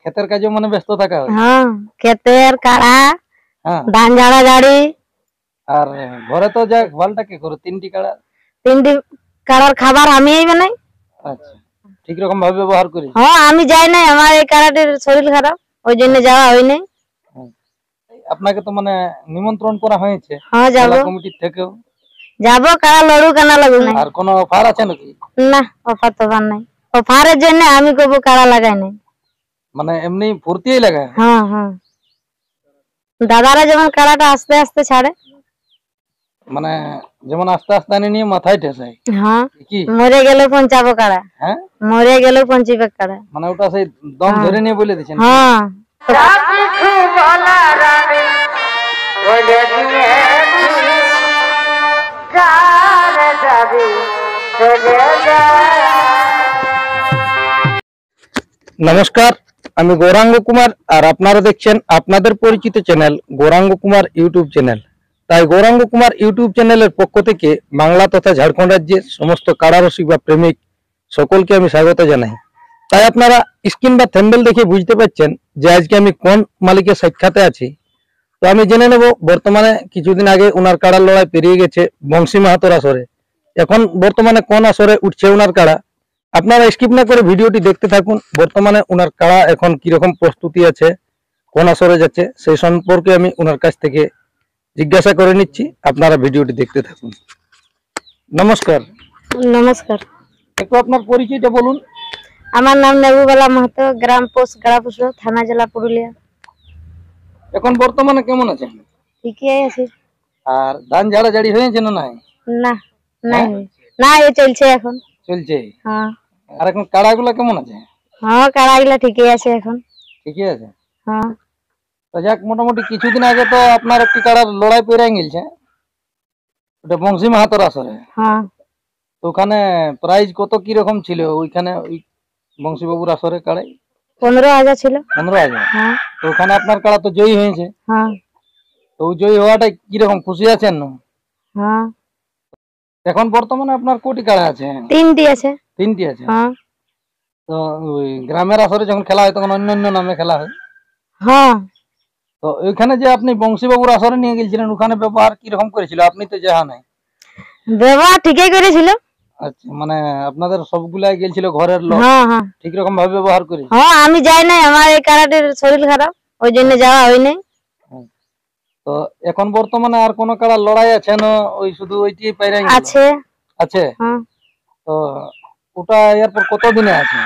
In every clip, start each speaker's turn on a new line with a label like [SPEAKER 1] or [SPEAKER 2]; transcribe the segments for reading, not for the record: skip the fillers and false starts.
[SPEAKER 1] ক্ষেতের কাজে মানে ব্যস্ত থাকা হয়।
[SPEAKER 2] হ্যাঁ, ক্ষেতের কাড়া, ধান ঝাড়া ঝাড়ি।
[SPEAKER 1] আর ঘরে তো যা গোয়ালটা কে করে? তিনটি
[SPEAKER 2] কাড়ার খাবার আমিই বানাই।
[SPEAKER 1] আচ্ছা, ঠিক রকম ভাবে ব্যবহার করি।
[SPEAKER 2] হ্যাঁ, আমি যাই নাই, আমার এই কাড়াটির শরীর খারাপ, ওই জন্য যাওয়া হয় নাই।
[SPEAKER 1] আপনাকে তো মানে নিমন্ত্রণ করা হয়েছে
[SPEAKER 2] জেলা
[SPEAKER 1] কমিটির থেকেও।
[SPEAKER 2] যাবো, কাড়া লড়ু কেনা লাগু নাই।
[SPEAKER 1] আর কোনো অফার আছে নাকি?
[SPEAKER 2] না, অফার তো নাই। অফারের জন্য আমি কবু কাড়া লাগাই নাই,
[SPEAKER 1] মানে এমনি ফুর্তিই লাগায়।
[SPEAKER 2] হ্যাঁ হ্যাঁ, দাদারা যেমন কাড়াটা আস্তে আস্তে ছাড়ে,
[SPEAKER 1] মানে যেমন আস্তে আস্তে নিয়ে মাথায় ঠেসায়।
[SPEAKER 2] হ্যাঁ, কি মরে গেলেও পঞ্চাবো কাড়া। হ্যাঁ, মরে গেলেও পঞ্চিবে কাড়া।
[SPEAKER 1] মানে ওটা সেই দম ধরে নিয়ে বলে দিচ্ছেন।
[SPEAKER 2] হ্যাঁ,
[SPEAKER 1] নমস্কার, আমি গৌরাঙ্গ কুমার আর আপনারা দেখছেন আপনাদের পরিচিত channel Gouranga Kumar YouTube channel. তাই গৌরাঙ্গ কুমার ইউটিউব চ্যানেলের পক্ষ থেকে বাংলা তথা ঝাড়খণ্ড রাজ্যের সমস্ত কাড়ারসিক বা প্রেমিক সকলকে আমি স্বাগত জানাই। তাই আপনারা স্ক্রিন বা থ্যাম্বনেল দেখে বুঝতে পারছেন যে আজকে আমি কোন মালিকের সাক্ষাতে আছি। তো আমি জেনে নেব বর্তমানে কিছুদিন আগে ওনার কাড়ার লড়াই পেরিয়ে গেছে বংশী মাহাতোর আসরে। এখন বর্তমানে কোন আসরে উঠছে ওনার কাড়া, আপনারা স্কিপ না করে ভিডিওটি দেখতে থাকুন। বর্তমানে ওনার কাড়া এখন কিরকম প্রস্তুতি আছে, কোন আসরে যাচ্ছে, সেই সম্পর্কে আমি ওনার কাছ থেকে জিজ্ঞাসা করে নিচ্ছি। আপনারা ভিডিওটি দেখতে থাকুন। নমস্কার।
[SPEAKER 2] নমস্কার।
[SPEAKER 1] একটু আপনার পরিচয়টা বলুন।
[SPEAKER 2] আমার নাম নেবুবালা মাহাতো, গ্রাম পোস্ট গাড়াপুসো, থানা জেলা পুরুলিয়া।
[SPEAKER 1] এখন বর্তমানে কেমন আছেন?
[SPEAKER 2] ঠিকই আছে।
[SPEAKER 1] আর ধান ঝাড়া ঝাড়ি হয়েছে না? নাই
[SPEAKER 2] না, নাই না, এই চলছে এখন।
[SPEAKER 1] চলছে?
[SPEAKER 2] হ্যাঁ।
[SPEAKER 1] আর এখন কাড়াগুলা কেমন আছে?
[SPEAKER 2] হ্যাঁ, কাড়াগুলা ঠিকই আছে এখন।
[SPEAKER 1] ঠিকই আছে।
[SPEAKER 2] হ্যাঁ।
[SPEAKER 1] তো যাক, মোটামুটি কিছুদিন আগে তো আপনার একটি কাড়ার লড়াই পেরিয়ে গেছে, ওটা বংশী মাহাতোর আসরে।
[SPEAKER 2] হ্যাঁ।
[SPEAKER 1] তো ওখানে প্রাইজ কত কি রকম ছিল ওইখানে, ওই বংশী বাবুর আসরে কাড়াই?
[SPEAKER 2] 15,000 ছিল।
[SPEAKER 1] 15,000?
[SPEAKER 2] হ্যাঁ।
[SPEAKER 1] তো ওখানে আপনার কাড়া তো জয়ী হয়েছে।
[SPEAKER 2] হ্যাঁ।
[SPEAKER 1] তো জয়ী হওয়াটা কিরকম খুশি আছেন না?
[SPEAKER 2] হ্যাঁ।
[SPEAKER 1] এখন বর্তমানে আপনার কোটি কাড়া আছে?
[SPEAKER 2] 3টি আছে।
[SPEAKER 1] 3টি আছে?
[SPEAKER 2] হ্যাঁ।
[SPEAKER 1] তো ওই গ্রামের আসরে যখন খেলা হয় তখন অন্য অন্য নামে খেলা হয়?
[SPEAKER 2] হ্যাঁ।
[SPEAKER 1] তো ওইখানে যে আপনি বংশী বাবুর আসরে নিয়ে গেছিলেন, ওখানে ব্যবহার কিরকম করেছিল? আপনি তো যাহা নাই।
[SPEAKER 2] ব্যবহার ঠিকই করেছিল।
[SPEAKER 1] আচ্ছা, মানে আপনাদের সবগুলাই গেছিল ঘরের লোক?
[SPEAKER 2] হ্যাঁ হ্যাঁ,
[SPEAKER 1] ঠিক রকম ভাবে ব্যবহার করি?
[SPEAKER 2] হ্যাঁ, আমি যাই নাই, আমার এই কাড়াটির শরীর খারাপ, ওই জন্য যাওয়া হয় নাই।
[SPEAKER 1] তো এখন বর্তমানে আর কোন কাড়া লড়াই আছে না? ওই শুধু ওইটি পাইরাই
[SPEAKER 2] আছে?
[SPEAKER 1] আছে।
[SPEAKER 2] হ্যাঁ।
[SPEAKER 1] তো ওটা এরপর কত দিনে আছে?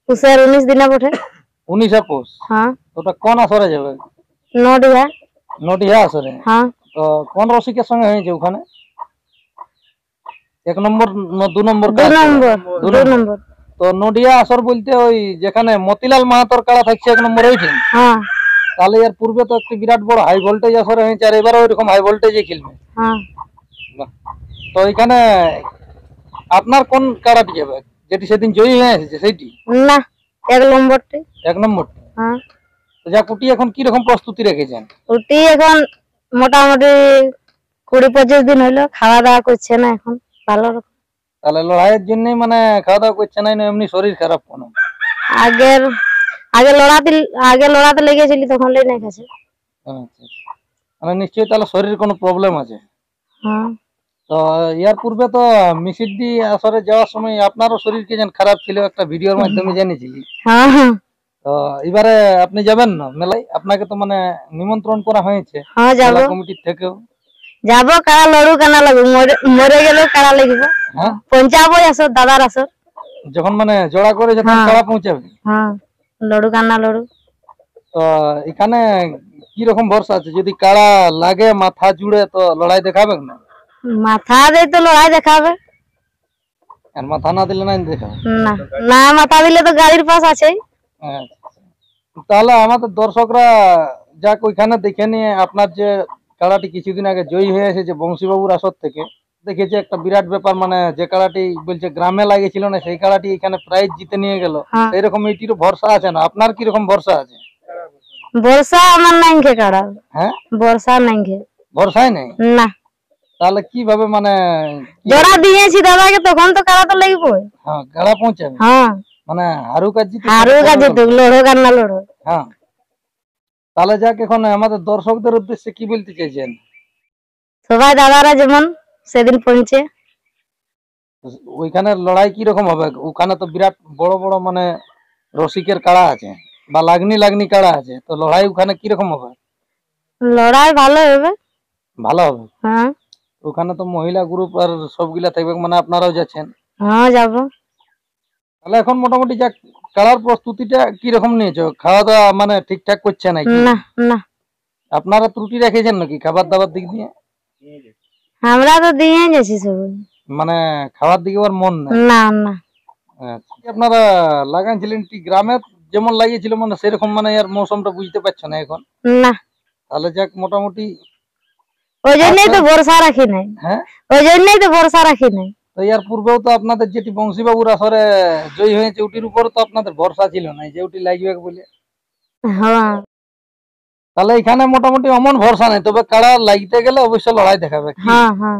[SPEAKER 2] পুষের 19 দিনে বটে।
[SPEAKER 1] 19 পৌষ?
[SPEAKER 2] হ্যাঁ।
[SPEAKER 1] ওটা কোন আসরে যাবে?
[SPEAKER 2] নডিহা।
[SPEAKER 1] নডিহা আসরে?
[SPEAKER 2] হ্যাঁ।
[SPEAKER 1] তো কোন রসিকের সঙ্গে হয়েছে ওখানে? 1 নম্বর না 2 নম্বর?
[SPEAKER 2] 2 নম্বর।
[SPEAKER 1] তো নডিহা আসর বলতে ওই যেখানে মতিলাল মাহাতোর কাড়া থাকছে 1 নম্বর হয়েছে?
[SPEAKER 2] হ্যাঁ।
[SPEAKER 1] তাহলে এর পূর্বে তো একটা বিরাট বড় হাই ভোল্টেজ আসরে হয়েছে, আর এবারে ওইরকম হাই ভোল্টেজে খেলবে।
[SPEAKER 2] হ্যাঁ।
[SPEAKER 1] তো এখানে আপনার কোন কাড়াটি যাবে, যেটি সেদিন জয়ী হয়ে এসেছে সেইটি?
[SPEAKER 2] না, 1 নম্বরটি।
[SPEAKER 1] 1 নম্বরটি?
[SPEAKER 2] হ্যাঁ।
[SPEAKER 1] তো যা কুটি এখন কি রকম প্রস্তুতি রেখেছেন?
[SPEAKER 2] কুটি এখন মোটামুটি 20-25 দিন হলো, খাওয়া দাওয়া করছে না এখন ভালো রকম।
[SPEAKER 1] তাহলে লড়াইয়ের জন্য মানে খাওয়া দাওয়া করছে না, এমনি শরীর খারাপ কোনো? আগে লড়াতে লেগেছিলি তখন লেই নাই খাচ্ছে। আচ্ছা, মানে নিশ্চয়ই তাহলে শরীর কোনো প্রবলেম আছে।
[SPEAKER 2] হ্যাঁ।
[SPEAKER 1] তো ইয়ার পূর্বে তো মিসিডি আসরে যাওয়ার সময় আপনারও শরীর কি যেন খারাপ ছিল, একটা ভিডিওর মাধ্যমে জেনেছি।
[SPEAKER 2] হ্যাঁ হ্যাঁ।
[SPEAKER 1] তো এবারে আপনি যাবেন না মেলায়? আপনাকে তো মানে নিমন্ত্রণ করা হয়েছে
[SPEAKER 2] মেলা
[SPEAKER 1] কমিটির থেকেও।
[SPEAKER 2] যাবো, কাড়া লড়ু কেনা লাগবে, মরে গেলেও কাড়া লাগবে। হ্যাঁ, পৌঁছাবো আসর, দাদার আসর
[SPEAKER 1] যখন মানে জোড়া করে যখন কাড়া পৌঁছাবে।
[SPEAKER 2] হ্যাঁ, লড়ু কান্না লড়ু।
[SPEAKER 1] তো এখানে কি রকম ভরসা আছে? যদি কাড়া লাগে মাথা জুড়ে তো লড়াই দেখাবে না?
[SPEAKER 2] মাথা দিয়ে তো লড়াই দেখাবে,
[SPEAKER 1] আর মাথা না দিলে না দেখাবে?
[SPEAKER 2] না না, মাথা দিলে তো গাড়ির পাশ আছেই।
[SPEAKER 1] তাহলে আমাদের দর্শকরা যাক ওইখানে দেখে নিয়ে, আপনার যে কাড়াটি কিছুদিন আগে জয়ী হয়ে এসেছে বংশী বাবুর আসর থেকে, দেখেছে একটা বিরাট ব্যাপার, মানে যে কাড়াটি বলছে গ্রামে লাগেছিল না, সেই কাড়াটি এখানে প্রাইজ জিতে নিয়ে গেল। এইরকম এইটিরও ভরসা আছে না? আপনার কিরকম ভরসা আছে?
[SPEAKER 2] ভরসা আমার নাই খে কাড়া। হ্যাঁ, ভরসা নাই খে।
[SPEAKER 1] ভরসাই নেই?
[SPEAKER 2] না।
[SPEAKER 1] তাহলে কিভাবে মানে?
[SPEAKER 2] জোড়া দিয়েছি দাদাকে, তখন তো কাড়া তো লাগবে।
[SPEAKER 1] হ্যাঁ, কাড়া পৌঁছাবে।
[SPEAKER 2] হ্যাঁ,
[SPEAKER 1] মানে হারুক আর জিতুক
[SPEAKER 2] হারুক আর জিতুক, লড়ুক আর না লড়ুক।
[SPEAKER 1] হ্যাঁ, তাহলে যাক এখন আমাদের দর্শকদের উদ্দেশ্যে কি বলতে চাইছেন?
[SPEAKER 2] সবাই দাদারা যেমন সেদিন পৌঁছে,
[SPEAKER 1] ওইখানে লড়াই কি রকম হবে? ওখানে তো বিরাট বড় বড় মানে রসিকের কাড়া আছে বা লাগনি লাগনি কাড়া আছে, তো লড়াই ওখানে কি রকম হবে?
[SPEAKER 2] লড়াই ভালো হবে।
[SPEAKER 1] ভালো হবে।
[SPEAKER 2] হ্যাঁ
[SPEAKER 1] ওখানে তো মহিলা গ্রুপ আর সবগুলা থাকবে, মানে আপনারাও যাচ্ছেন।
[SPEAKER 2] হ্যাঁ যাবো।
[SPEAKER 1] তাহলে এখন মোটামুটি যাক কাড়ার প্রস্তুতিটা কি রকম নিয়েছো? খাওয়া দাওয়া মানে ঠিকঠাক করছে নাকি?
[SPEAKER 2] না না,
[SPEAKER 1] আপনারা ত্রুটি রেখেছেন নাকি খাবার দাবার দিক দিয়ে?
[SPEAKER 2] আমরা তো দিয়ে গেছি সবাই।
[SPEAKER 1] মানে খাওয়ার দিকে ওর মন নেই?
[SPEAKER 2] না না,
[SPEAKER 1] আচ্ছা, আপনারা লাগাইছিলেন কি গ্রামে যেমন লাগিয়েছিল মানে সেরকম মানে আর মৌসুমটা বুঝতে পারছো না এখন?
[SPEAKER 2] না,
[SPEAKER 1] তাহলে যাক মোটামুটি।
[SPEAKER 2] ওই জন্যই তো ভরসা রাখি নাই।
[SPEAKER 1] হ্যাঁ,
[SPEAKER 2] ওই জন্যই তো ভরসা রাখি নাই।
[SPEAKER 1] তো এর পূর্বেও তো আপনাদের যেটি বংশীবাবুর আসরে জয়ী হয়েছে ওটির উপর তো আপনাদের ভরসা ছিল না যে ওটি লাগবে বলে।
[SPEAKER 2] হ্যাঁ
[SPEAKER 1] তাহলে এখানে মোটামুটি অমন ভরসা নেই, তবে কাড়া লাগতে গেলে অবশ্য লড়াই দেখাবে কি?
[SPEAKER 2] হ্যাঁ হ্যাঁ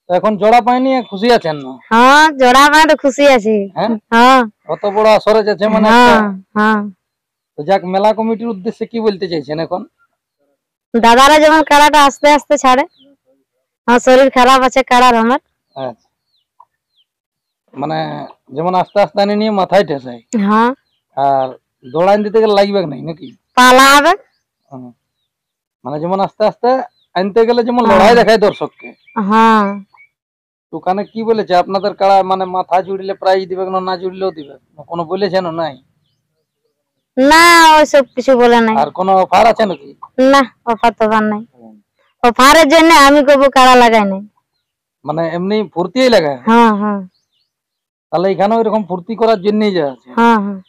[SPEAKER 1] তো এখন জোড়া পাইনি খুশি আছেন না?
[SPEAKER 2] হ্যাঁ, জোড়া পায় তো খুশি আছি।
[SPEAKER 1] হ্যাঁ,
[SPEAKER 2] হ্যাঁ
[SPEAKER 1] অত বড় আসরে যাচ্ছে মানে
[SPEAKER 2] হ্যাঁ
[SPEAKER 1] একটা।
[SPEAKER 2] হ্যাঁ,
[SPEAKER 1] তো যাক মেলা কমিটির উদ্দেশ্যে কি বলতে চাইছেন এখন?
[SPEAKER 2] দাদারা যেমন কাড়াটা আস্তে আস্তে ছাড়ে। আমার শরীর খারাপ আছে কাড়ার আমার।
[SPEAKER 1] আচ্ছা, মানে যেমন আস্তে আস্তে আনি নিয়ে মাথায় ঠেসাই,
[SPEAKER 2] হ্যাঁ,
[SPEAKER 1] আর দৌড়াইন দিতে গেলে লাগবে নাই নাকি?
[SPEAKER 2] পালা হবে।
[SPEAKER 1] হুম। মানে যেমন আস্তে আস্তে আনতে গেলে যেমন লড়াই দেখায় দর্শককে।
[SPEAKER 2] হ্যাঁ,
[SPEAKER 1] ওখানে কি বলেছে আপনাদের কাড়া মানে মাথা জুড়িলে প্রাইজ দিবে না জুড়লেও দিবে? কোনো বলেছেন নাই?
[SPEAKER 2] না ওইসব কিছু বলে নাই।
[SPEAKER 1] আর কোনো অফার আছে নাকি?
[SPEAKER 2] না, অফার তোফার নাই। অফারের জন্য আমি কবু কাড়া লাগাই নাই।
[SPEAKER 1] মানে এমনি ফুর্তিই লাগায়?
[SPEAKER 2] হ্যাঁ হ্যাঁ
[SPEAKER 1] তাহলে এখানেও এরকম ফুর্তি করার জন্যই যা আছে।
[SPEAKER 2] হ্যাঁ হ্যাঁ,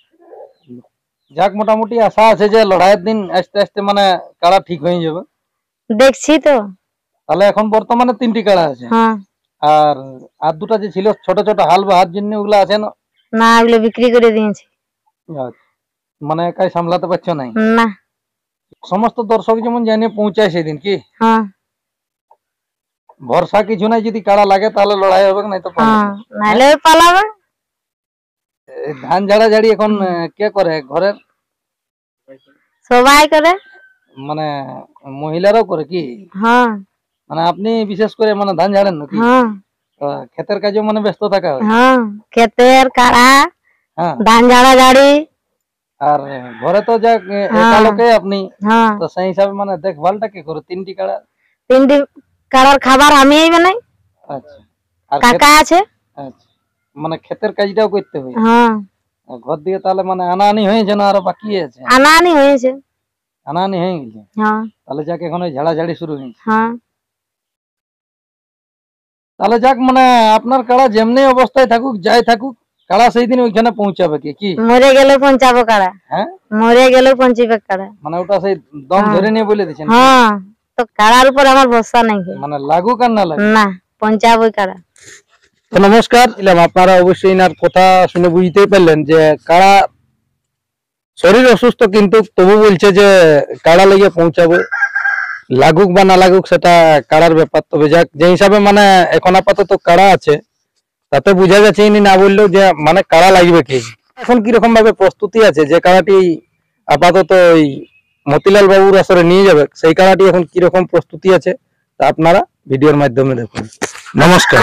[SPEAKER 1] যাক মোটামুটি আশা আছে যে লড়াইয়ের দিন আস্তে আস্তে মানে কাড়া ঠিক হয়ে যাবে।
[SPEAKER 2] দেখছি তো।
[SPEAKER 1] তাহলে এখন বর্তমানে 3টি কাড়া আছে।
[SPEAKER 2] হ্যাঁ,
[SPEAKER 1] আর দুটা যে ছিল ছোট ছোট হাল বা হাত জন্য ওগুলো আছে না?
[SPEAKER 2] না ওগুলো বিক্রি করে দিয়েছি।
[SPEAKER 1] আচ্ছা, মানে একাই সামলাতে পারছো নাই?
[SPEAKER 2] না।
[SPEAKER 1] সমস্ত দর্শক যেমন জানিয়ে পৌঁছায় সেদিন কি
[SPEAKER 2] হ্যাঁ
[SPEAKER 1] ভরসা কিছু নাই, যদি কাড়া লাগে তাহলে লড়াই হবে, নাই তো পালাবে।
[SPEAKER 2] হ্যাঁ, নাহলে ওই পালাবে।
[SPEAKER 1] এই ধান ঝাড়াঝাড়ি এখন কে করে ঘরের?
[SPEAKER 2] সবাই করে।
[SPEAKER 1] মানে মহিলারাও করে কি?
[SPEAKER 2] হ্যাঁ
[SPEAKER 1] মানে আপনি বিশেষ করে মানে ধান ঝাড়েন নাকি?
[SPEAKER 2] হ্যাঁ
[SPEAKER 1] ক্ষেতের কাজে মানে ব্যস্ত থাকা হয়?
[SPEAKER 2] হ্যাঁ, ক্ষেতের কাড়া,
[SPEAKER 1] হ্যাঁ,
[SPEAKER 2] ধান ঝাড়া ঝাড়ি।
[SPEAKER 1] আর ঘরে তো যাক একা লোকে আপনি,
[SPEAKER 2] হ্যাঁ,
[SPEAKER 1] তো সেই হিসাবে মানে দেখভালটা কে করে 3টি কাড়া?
[SPEAKER 2] 3টি কাড়ার খাবার আমিই বানাই।
[SPEAKER 1] আচ্ছা, আর
[SPEAKER 2] কাকা আছে।
[SPEAKER 1] আচ্ছা, মানে ক্ষেতের কাজটাও করতে হয়?
[SPEAKER 2] হ্যাঁ,
[SPEAKER 1] আর ঘর দিয়ে তাহলে মানে আনাআনি হয়েছে না আরো বাকি আছে?
[SPEAKER 2] আনাআনি হয়েছে।
[SPEAKER 1] আনাআনি হয়ে গেছে।
[SPEAKER 2] হ্যাঁ
[SPEAKER 1] তাহলে যাক এখন ওই ঝাড়াঝাড়ি শুরু হয়েছে।
[SPEAKER 2] হ্যাঁ,
[SPEAKER 1] তাহলে যাক মানে আপনার কাড়া যেমনি অবস্থায় থাকুক যাই থাকুক কাড়া সেই দিন ওইখানে পৌঁছাবে কি? কি
[SPEAKER 2] মরে গেলেও পৌঁছাবো কাড়া।
[SPEAKER 1] হ্যাঁ,
[SPEAKER 2] মরে গেলেও পৌঁছিবে কাড়া।
[SPEAKER 1] মানে ওটা সেই দম ধরে নিয়ে বলে দিচ্ছেন?
[SPEAKER 2] হ্যাঁ, তো কাড়ার উপর আমার ভরসা নাই।
[SPEAKER 1] মানে লাগুক আর না লাগুক।
[SPEAKER 2] না, পৌঁছাবোই কাড়া।
[SPEAKER 1] তো নমস্কার, আপনারা অবশ্যই এনার কথা শুনে বুঝতেই পারলেন যে কাড়া শরীর অসুস্থ কিন্তু তবু বলছে যে কাড়া লেগে পৌঁছাবে, লাগুক বা না লাগুক সেটা কাড়ার ব্যাপার। তবে যাক যে হিসাবে মানে এখন আপাতত কাড়া আছে তাতে বোঝা যাচ্ছে ইনি না বললেও যে মানে কাড়া লাগবে কি। এখন কিরকম ভাবে প্রস্তুতি আছে যে কাড়াটি আপাতত ওই মতিলাল বাবুর আসরে নিয়ে যাবে, সেই কাড়াটি এখন কিরকম প্রস্তুতি আছে তা আপনারা ভিডিওর মাধ্যমে দেখুন। নমস্কার।